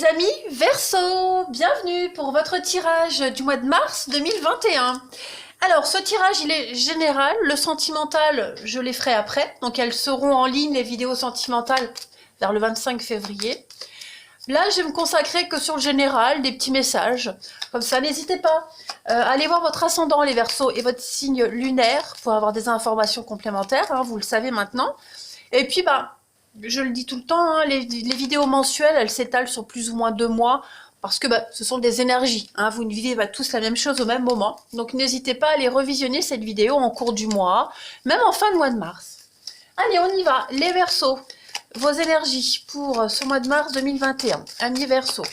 les amis Verseau, bienvenue pour votre tirage du mois de mars 2021. Alors ce tirage il est général, le sentimental je les ferai après, donc elles seront en ligne les vidéos sentimentales vers le 25 février. Là je vais me consacrer que sur le général, des petits messages, comme ça n'hésitez pas à aller voir votre ascendant les Verseaux et votre signe lunaire pour avoir des informations complémentaires, hein, vous le savez maintenant. Et puis je le dis tout le temps, hein, les vidéos mensuelles, elles s'étalent sur plus ou moins 2 mois, parce que ce sont des énergies, hein, vous ne vivez pas tous la même chose au même moment. Donc n'hésitez pas à aller revisionner cette vidéo en cours du mois, même en fin de mois de mars. Allez, on y va, les Verseaux, vos énergies pour ce mois de mars 2021. Amis Verseaux,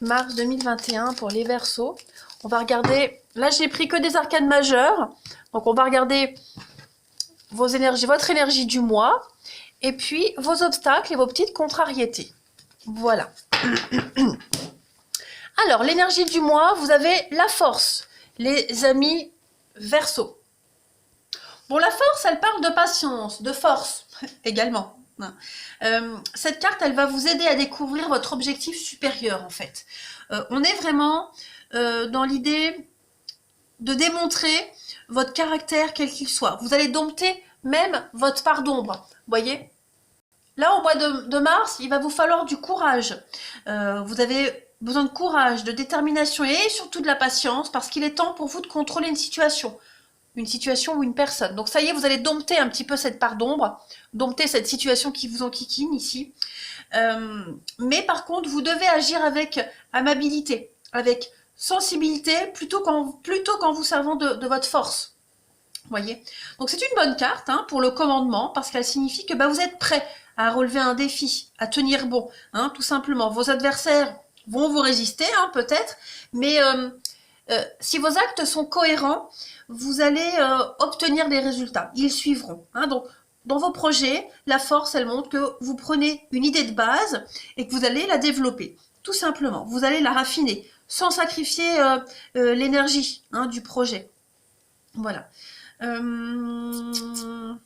mars 2021 pour les Verseaux. On va regarder, là j'ai pris que des arcanes majeures, donc on va regarder vos énergies, votre énergie du mois, et puis vos obstacles et vos petites contrariétés. Voilà. Alors, l'énergie du mois, vous avez la force, les amis Verseaux. Bon, la force, elle parle de patience, de force également. Cette carte, elle va vous aider à découvrir votre objectif supérieur, en fait. On est vraiment dans l'idée de démontrer votre caractère, quel qu'il soit. Vous allez dompter même votre part d'ombre, voyez. Là, au mois de mars, il va vous falloir du courage. Vous avez besoin de courage, de détermination et surtout de la patience, parce qu'il est temps pour vous de contrôler une situation ou une personne. Donc ça y est, vous allez dompter un petit peu cette part d'ombre, dompter cette situation qui vous enquiquine ici. Mais par contre, vous devez agir avec amabilité, avec sensibilité, plutôt qu'en vous servant de votre force. Voyez. Donc c'est une bonne carte hein, pour le commandement, parce qu'elle signifie que vous êtes prêt à relever un défi, à tenir bon, hein, tout simplement. Vos adversaires vont vous résister, hein, peut-être, mais si vos actes sont cohérents, vous allez obtenir des résultats. Ils suivront. Hein. Donc, dans vos projets, la force, elle montre que vous prenez une idée de base et que vous allez la développer. Tout simplement. Vous allez la raffiner, sans sacrifier l'énergie hein, du projet. Voilà. Il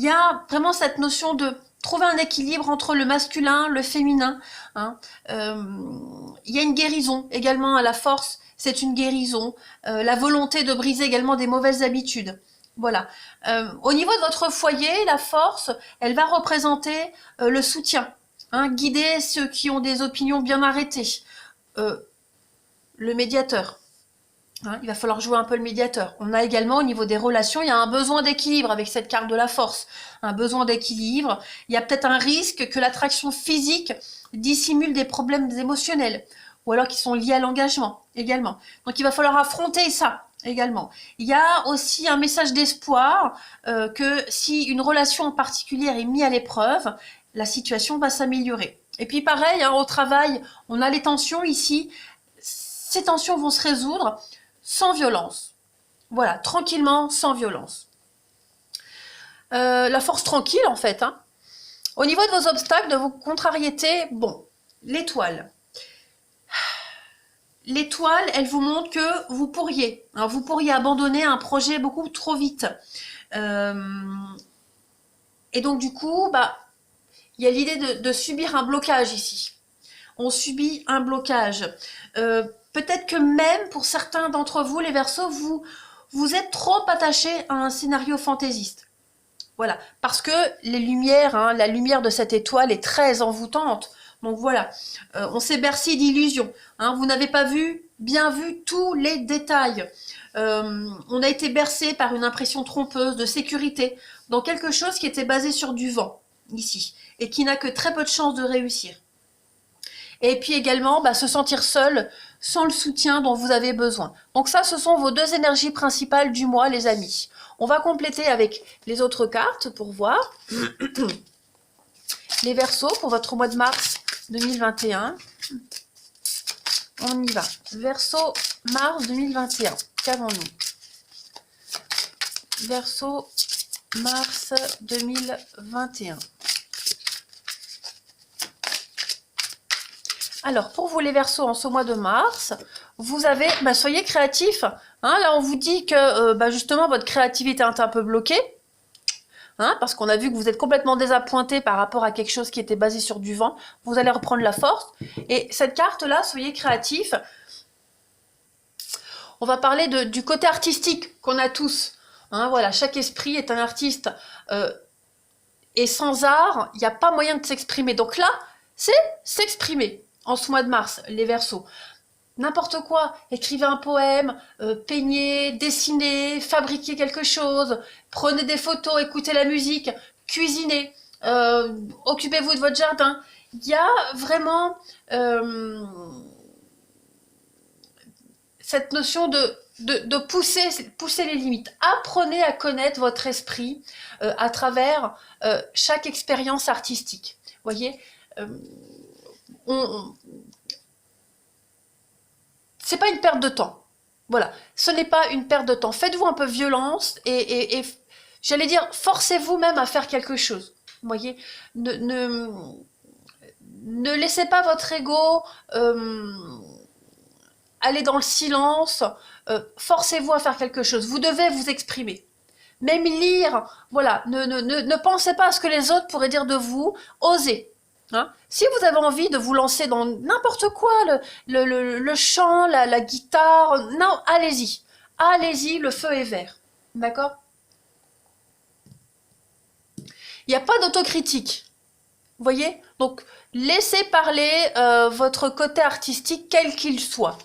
y a vraiment cette notion de trouver un équilibre entre le masculin, le féminin. Hein. Il y a une guérison également à la force, c'est une guérison. La volonté de briser également des mauvaises habitudes. Voilà. Au niveau de votre foyer, la force, elle va représenter le soutien. Hein, guider ceux qui ont des opinions bien arrêtées. Le médiateur. Hein, il va falloir jouer un peu le médiateur. On a également au niveau des relations, il y a un besoin d'équilibre avec cette carte de la force. Un besoin d'équilibre. Il y a peut-être un risque que l'attraction physique dissimule des problèmes émotionnels. Ou alors qui sont liés à l'engagement également. Donc il va falloir affronter ça également. Il y a aussi un message d'espoir que si une relation en particulier est mise à l'épreuve, la situation va s'améliorer. Et puis pareil, hein, au travail, on a les tensions ici. Ces tensions vont se résoudre sans violence. Voilà, tranquillement, sans violence. La force tranquille, en fait. Hein. Au niveau de vos obstacles, de vos contrariétés, bon, l'étoile. L'étoile, elle vous montre que vous pourriez abandonner un projet beaucoup trop vite. Et donc, du coup, il y a l'idée de subir un blocage ici. On subit un blocage. Peut-être que même pour certains d'entre vous, les Verseaux, vous êtes trop attachés à un scénario fantaisiste. Voilà, parce que les lumières, hein, la lumière de cette étoile est très envoûtante. Donc voilà, on s'est bercé d'illusions. Hein, vous n'avez pas bien vu tous les détails. On a été bercé par une impression trompeuse de sécurité dans quelque chose qui était basé sur du vent, ici, et qui n'a que très peu de chances de réussir. Et puis également, se sentir seul, sans le soutien dont vous avez besoin. Donc ça, ce sont vos 2 énergies principales du mois, les amis. On va compléter avec les autres cartes pour voir. Les Verseaux pour votre mois de mars 2021. On y va. Verseau, mars 2021. Qu'avons-nous? Verseau, mars 2021. Alors, pour vous les Verseaux en ce mois de mars, vous avez, soyez créatifs. Hein, là, on vous dit que justement, votre créativité est un peu bloquée. hein, parce qu'on a vu que vous êtes complètement désappointé par rapport à quelque chose qui était basé sur du vent. Vous allez reprendre la force. Et cette carte-là, soyez créatifs. On va parler du côté artistique qu'on a tous. Hein, voilà, chaque esprit est un artiste. Et sans art, il n'y a pas moyen de s'exprimer. Donc là, c'est s'exprimer en ce mois de mars, les Verseaux. N'importe quoi, écrivez un poème, peignez, dessinez, fabriquez quelque chose, prenez des photos, écoutez la musique, cuisinez, occupez-vous de votre jardin. Il y a vraiment cette notion de pousser les limites. Apprenez à connaître votre esprit à travers chaque expérience artistique. Vous voyez, c'est pas une perte de temps. Voilà, ce n'est pas une perte de temps. Faites-vous un peu violence et j'allais dire, forcez-vous même à faire quelque chose. Vous voyez, ne laissez pas votre ego aller dans le silence. Forcez-vous à faire quelque chose. Vous devez vous exprimer. Même lire, voilà, ne pensez pas à ce que les autres pourraient dire de vous. Osez. Hein, si vous avez envie de vous lancer dans n'importe quoi, le chant, la guitare, non, allez-y. Allez-y, le feu est vert. D'accord? Il n'y a pas d'autocritique. Vous voyez? Donc, laissez parler votre côté artistique, quel qu'il soit.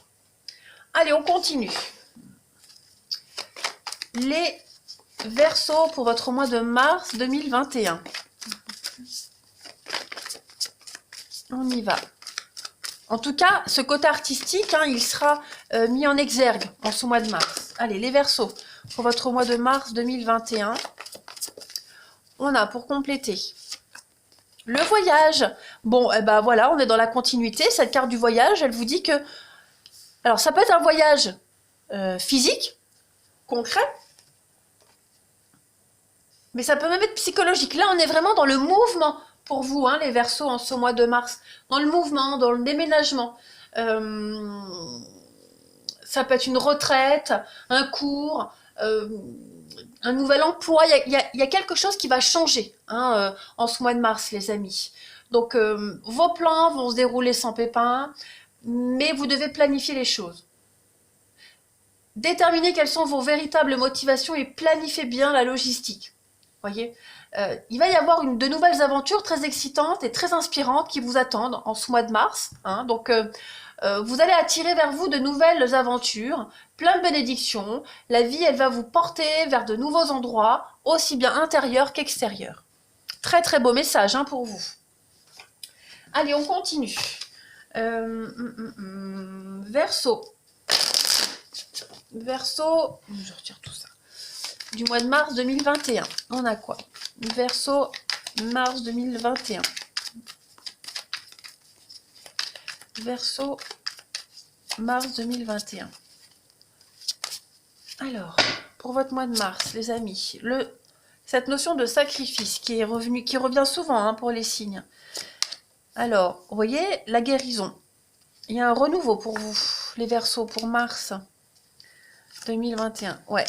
Allez, on continue. Les Verseaux pour votre mois de mars 2021. On y va. En tout cas, ce côté artistique, hein, il sera mis en exergue en ce mois de mars. Allez, les Verseaux, pour votre mois de mars 2021, on a pour compléter le voyage. Bon, eh ben voilà, on est dans la continuité. Cette carte du voyage, elle vous dit que... Alors, ça peut être un voyage physique, concret, mais ça peut même être psychologique. Là, on est vraiment dans le mouvement. Pour vous, hein, les Verseaux, en ce mois de mars, dans le mouvement, dans le déménagement. Ça peut être une retraite, un cours, un nouvel emploi. Il y a quelque chose qui va changer hein, en ce mois de mars, les amis. Donc, vos plans vont se dérouler sans pépin, mais vous devez planifier les choses. Déterminez quelles sont vos véritables motivations et planifiez bien la logistique. Voyez, il va y avoir de nouvelles aventures très excitantes et très inspirantes qui vous attendent en ce mois de mars. Hein, donc, vous allez attirer vers vous de nouvelles aventures, plein de bénédictions. La vie, elle va vous porter vers de nouveaux endroits, aussi bien intérieurs qu'extérieurs. Très très beau message hein, pour vous. Allez, on continue. Verseau. Verseau, je retire tout ça. Du mois de mars 2021. On a quoi? Verseau, mars 2021. Verseau, mars 2021. Alors, pour votre mois de mars, les amis, cette notion de sacrifice qui revient souvent hein, pour les signes. Alors, vous voyez, la guérison. Il y a un renouveau pour vous, les Verseaux, pour mars 2021. Ouais.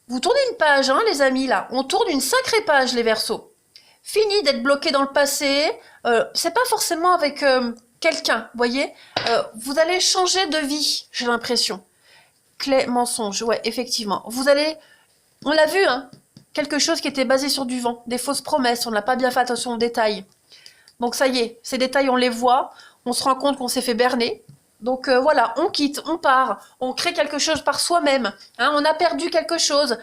Vous tournez une page, hein, les amis, là. On tourne une sacrée page, les Verseaux. Fini d'être bloqué dans le passé. C'est pas forcément avec quelqu'un, vous voyez. Vous allez changer de vie, j'ai l'impression. Clé, mensonge, ouais, effectivement. Vous allez, on l'a vu, hein, quelque chose qui était basé sur du vent, des fausses promesses, on n'a pas bien fait attention aux détails. Donc ça y est, ces détails, on les voit, on se rend compte qu'on s'est fait berner. Donc voilà, on quitte, on part, on crée quelque chose par soi-même. Hein, on a perdu quelque chose.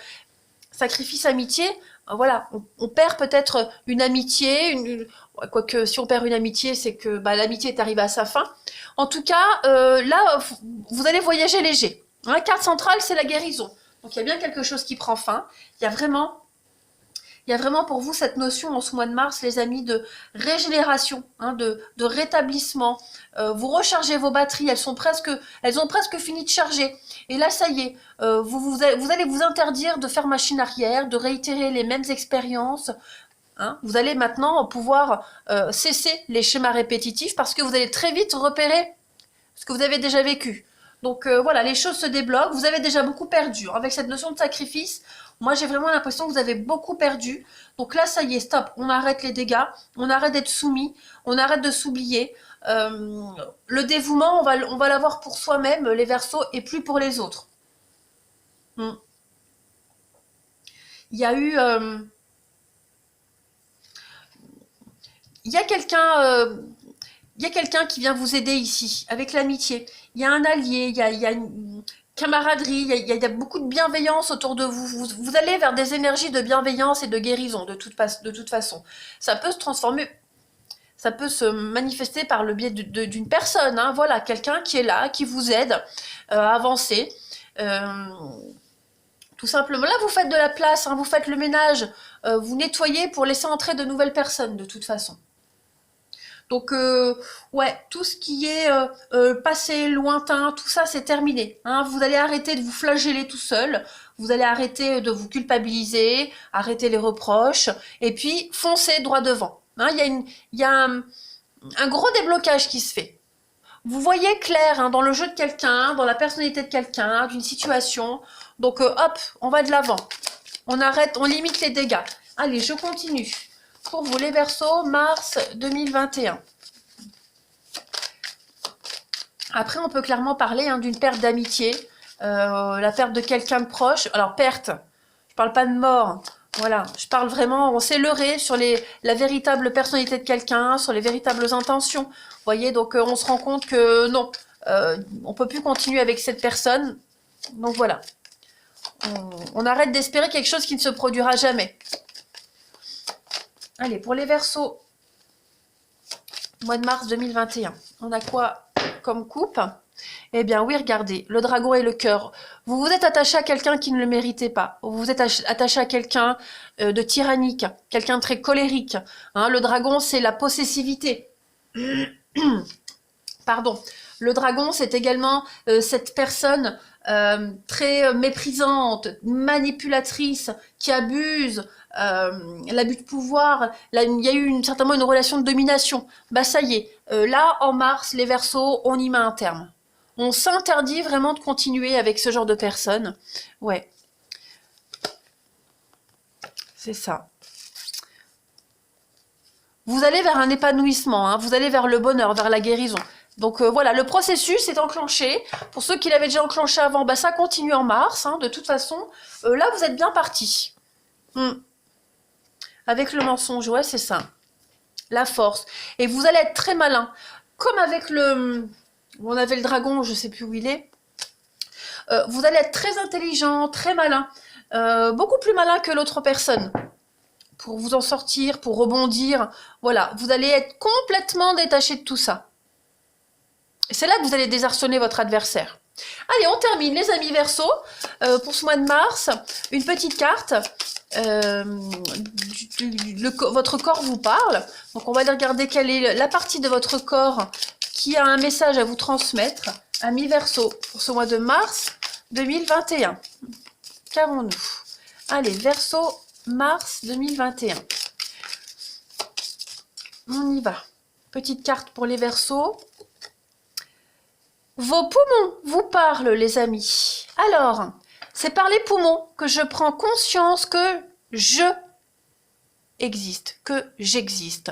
Sacrifice, amitié, voilà, on perd peut-être une amitié, quoique si on perd une amitié, c'est que bah, l'amitié est arrivée à sa fin. En tout cas, là, vous allez voyager léger. La carte centrale, c'est la guérison. Donc il y a bien quelque chose qui prend fin. Il y a vraiment pour vous cette notion en ce mois de mars, les amis, de régénération, hein, de rétablissement. Vous rechargez vos batteries, elles ont presque fini de charger. Et là, ça y est, vous allez vous interdire de faire machine arrière, de réitérer les mêmes expériences. Hein. Vous allez maintenant pouvoir cesser les schémas répétitifs parce que vous allez très vite repérer ce que vous avez déjà vécu. Donc voilà, les choses se débloquent. Vous avez déjà beaucoup perdu. Avec cette notion de sacrifice, Moi, j'ai vraiment l'impression que vous avez beaucoup perdu. Donc là, ça y est, stop. On arrête les dégâts. On arrête d'être soumis. On arrête de s'oublier. Le dévouement, on va l'avoir pour soi-même, les Verseaux, et plus pour les autres. Il y a eu... il y a quelqu'un qui vient vous aider ici, avec l'amitié. Il y a un allié, il y a une camaraderie, il y a beaucoup de bienveillance autour de vous. Vous allez vers des énergies de bienveillance et de guérison, de toute façon. Ça peut se transformer, ça peut se manifester par le biais d'une personne, hein, voilà, quelqu'un qui est là, qui vous aide à avancer. Tout simplement, là, vous faites de la place, hein, vous faites le ménage, vous nettoyez pour laisser entrer de nouvelles personnes, de toute façon. Donc, ouais, tout ce qui est passé, lointain, tout ça, c'est terminé. Hein. Vous allez arrêter de vous flageller tout seul, vous allez arrêter de vous culpabiliser, arrêter les reproches, et puis foncez droit devant. Hein. Il y a un gros déblocage qui se fait. Vous voyez clair hein, dans le jeu de quelqu'un, dans la personnalité de quelqu'un, d'une situation. Donc, hop, on va de l'avant. On arrête, on limite les dégâts. Allez, je continue. Pour vous, les Verseaux, mars 2021. Après, on peut clairement parler hein, d'une perte d'amitié, la perte de quelqu'un de proche. Alors, perte, je parle pas de mort, voilà, je parle vraiment, on s'est leurré sur la véritable personnalité de quelqu'un, sur les véritables intentions. Vous voyez, donc on se rend compte que non, on peut plus continuer avec cette personne. Donc voilà, on arrête d'espérer quelque chose qui ne se produira jamais. Allez, pour les Verseaux, mois de mars 2021, on a quoi comme coupe? Eh bien oui, regardez, le dragon et le cœur. Vous vous êtes attaché à quelqu'un qui ne le méritait pas. Vous vous êtes attaché à quelqu'un de tyrannique, quelqu'un de très colérique. Hein, le dragon, c'est la possessivité. Pardon. Le dragon, c'est également cette personne très méprisante, manipulatrice, qui abuse, l'abus de pouvoir. Là, il y a eu certainement une relation de domination. Bah ça y est, là, en mars, les Verseaux, on y met un terme. On s'interdit vraiment de continuer avec ce genre de personnes. Ouais. C'est ça. Vous allez vers un épanouissement, hein, vous allez vers le bonheur, vers la guérison. Donc voilà, le processus est enclenché. Pour ceux qui l'avaient déjà enclenché avant, bah, ça continue en mars. Hein, de toute façon, là, vous êtes bien partis. Avec le mensonge, ouais, c'est ça. La force. Et vous allez être très malin. Comme avec le... On avait le dragon, je ne sais plus où il est. Vous allez être très intelligent, très malin. Beaucoup plus malin que l'autre personne. Pour vous en sortir, pour rebondir. Voilà, vous allez être complètement détaché de tout ça. Et c'est là que vous allez désarçonner votre adversaire. Allez, on termine, les amis Verseaux. Pour ce mois de mars, une petite carte. Votre corps vous parle. Donc, on va aller regarder quelle est la partie de votre corps qui a un message à vous transmettre. Amis Verseaux, pour ce mois de mars 2021. Qu'avons-nous? Allez, Verseaux, mars 2021. On y va. Petite carte pour les Verseaux. Vos poumons vous parlent, les amis. Alors, c'est par les poumons que je prends conscience que je existe, que j'existe.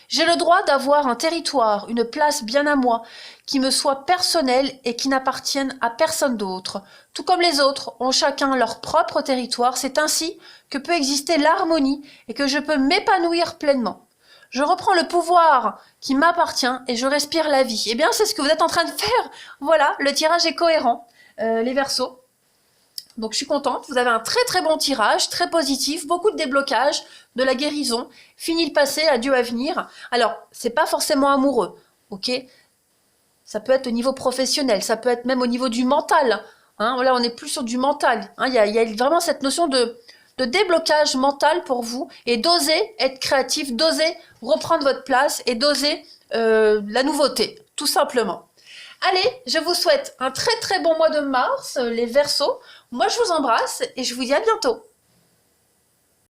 J'ai le droit d'avoir un territoire, une place bien à moi, qui me soit personnelle et qui n'appartienne à personne d'autre. Tout comme les autres ont chacun leur propre territoire, c'est ainsi que peut exister l'harmonie et que je peux m'épanouir pleinement. Je reprends le pouvoir qui m'appartient et je respire la vie. Eh bien, c'est ce que vous êtes en train de faire. Voilà, le tirage est cohérent, les Verseaux. Donc, je suis contente. Vous avez un très très bon tirage, très positif, beaucoup de déblocage, de la guérison. Fini le passé, adieu à venir. Alors, c'est pas forcément amoureux, ok? Ça peut être au niveau professionnel, ça peut être même au niveau du mental. Hein, là, on est plus sur du mental. Hein, il y a vraiment cette notion de déblocage mental pour vous et d'oser être créatif, d'oser reprendre votre place et d'oser la nouveauté, tout simplement. Allez, je vous souhaite un très très bon mois de mars, les Verseaux. Moi, je vous embrasse et je vous dis à bientôt.